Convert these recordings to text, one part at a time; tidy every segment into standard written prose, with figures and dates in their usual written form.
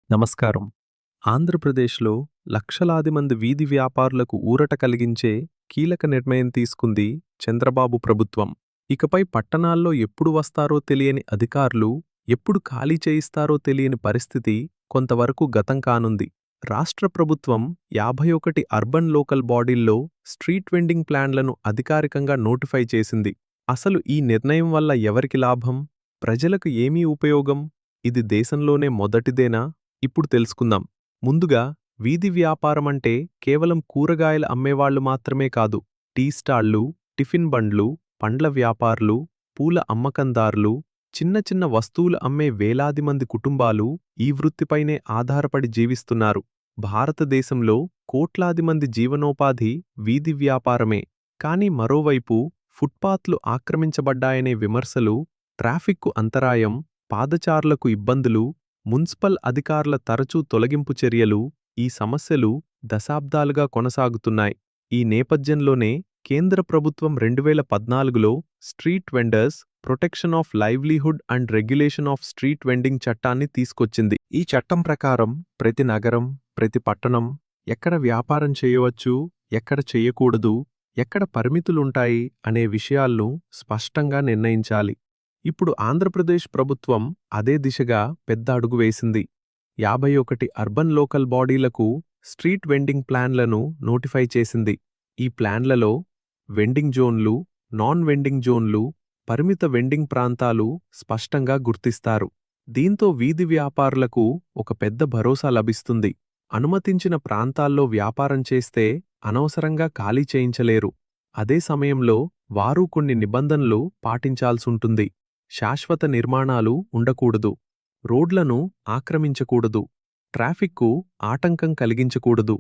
నమస్కారం. ఆంధ్రప్రదేశ్లో లక్షలాది మంది వీధి వ్యాపారులకు ఊరట కలిగించే కీలక నిర్ణయం తీసుకుంది చంద్రబాబు ప్రభుత్వం. ఇకపై పట్టణాల్లో ఎప్పుడు వస్తారో తెలియని అధికారులు, ఎప్పుడు ఖాళీ చేయిస్తారో తెలియని పరిస్థితి కొంతవరకు గతం కానుంది. రాష్ట్ర ప్రభుత్వం 51 అర్బన్ లోకల్ బాడీల్లో స్ట్రీట్ వెండింగ్ ప్లాన్లను అధికారికంగా నోటిఫై చేసింది. అసలు ఈ నిర్ణయం వల్ల ఎవరికి లాభం? ప్రజలకు ఏమీ ఉపయోగం? ఇది దేశంలోనే మొదటిదేనా? ఇప్పుడు తెలుసుకుందాం. ముందుగా, వీధి వ్యాపారమంటే కేవలం కూరగాయలు అమ్మేవాళ్లు మాత్రమే కాదు. టీ స్టాళ్లు, టిఫిన్ బండ్లు, పండ్ల వ్యాపారులు, పూల అమ్మకందారులు, చిన్న చిన్న వస్తువులు అమ్మే వేలాది మంది కుటుంబాలు ఈ వృత్తిపైనే ఆధారపడి జీవిస్తున్నారు. భారతదేశంలో కోట్లాది మంది జీవనోపాధి వీధి వ్యాపారమే. కానీ మరోవైపు ఫుట్పాత్లు ఆక్రమించబడ్డాయనే విమర్శలు, ట్రాఫిక్కు అంతరాయం, పాదచారులకు ఇబ్బందులు, మున్సిపల్ అధికారుల తరచూ తొలగింపు చర్యలు, ఈ సమస్యలు దశాబ్దాలుగా కొనసాగుతున్నాయి. ఈ నేపథ్యంలోనే కేంద్ర ప్రభుత్వం 2014లో street vendors protection of livelihood and regulation of street vending చట్టాన్ని తీసుకొచ్చింది. ఈ చట్టం ప్రకారం ప్రతి నగరం, ప్రతి పట్టణం ఎక్కడ వ్యాపారం చేయవచ్చు, ఎక్కడ చెయ్యకూడదు, ఎక్కడ పరిమితులుంటాయి అనే విషయాలను స్పష్టంగా నిర్ణయించాలి. ఇప్పుడు ఆంధ్రప్రదేశ్ ప్రభుత్వం అదే దిశగా పెద్ద అడుగు వేసింది. 51 అర్బన్ లోకల్ బాడీలకు స్ట్రీట్ వెండింగ్ ప్లాన్లను నోటిఫై చేసింది. ఈ ప్లాన్లలో వెండింగ్ జోన్లు, నాన్ వెండింగ్ జోన్లు, పరిమిత వెండింగ్ ప్రాంతాలు స్పష్టంగా గుర్తిస్తారు. దీంతో వీధి వ్యాపారులకు ఒక పెద్ద భరోసా లభిస్తుంది. అనుమతించిన ప్రాంతాల్లో వ్యాపారం చేస్తే అనవసరంగా ఖాళీ చేయించలేరు. అదే సమయంలో వారు కొన్ని నిబంధనలు పాటించాల్సుంటుంది. శాశ్వత నిర్మాణాలు ఉండకూడదు, రోడ్లను ఆక్రమించకూడదు, ట్రాఫిక్కు ఆటంకం కలిగించకూడదు,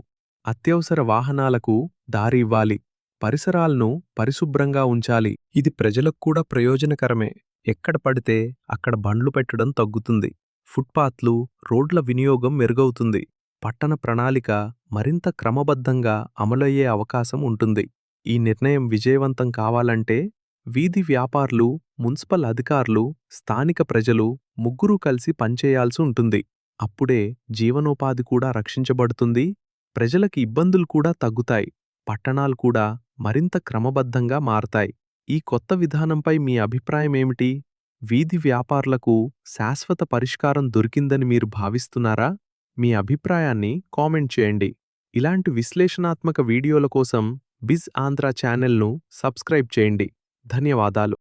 అత్యవసర వాహనాలకు దారి ఇవ్వాలి, పరిసరాలను పరిశుభ్రంగా ఉంచాలి. ఇది ప్రజలకు కూడా ప్రయోజనకరమే. ఎక్కడ పడితే అక్కడ బండ్లు పెట్టడం తగ్గుతుంది. ఫుట్పాత్లు, రోడ్ల వినియోగం మెరుగవుతుంది. పట్టణ ప్రణాళిక మరింత క్రమబద్ధంగా అమలయ్యే అవకాశం ఉంటుంది. ఈ నిర్ణయం విజయవంతం కావాలంటే వీధి వ్యాపారులు, మున్సిపల్ అధికారులు, స్థానిక ప్రజలు ముగ్గురూ కలిసి పనిచేయాల్సి ఉంటుంది. అప్పుడే జీవనోపాధి కూడా రక్షించబడుతుంది, ప్రజలకి ఇబ్బందులు కూడా తగ్గుతాయి, పట్టణాలు కూడా మరింత క్రమబద్ధంగా మారతాయి. ఈ కొత్త విధానంపై మీ అభిప్రాయమేమిటి? వీధి వ్యాపారులకు శాశ్వత పరిష్కారం దొరికిందని మీరు భావిస్తున్నారా? మీ అభిప్రాయాన్ని కామెంట్ చేయండి. ఇలాంటి విశ్లేషణాత్మక వీడియోల కోసం బిజ్ ఆంధ్ర ఛానల్ను సబ్స్క్రైబ్ చేయండి. ధన్యవాదాలు.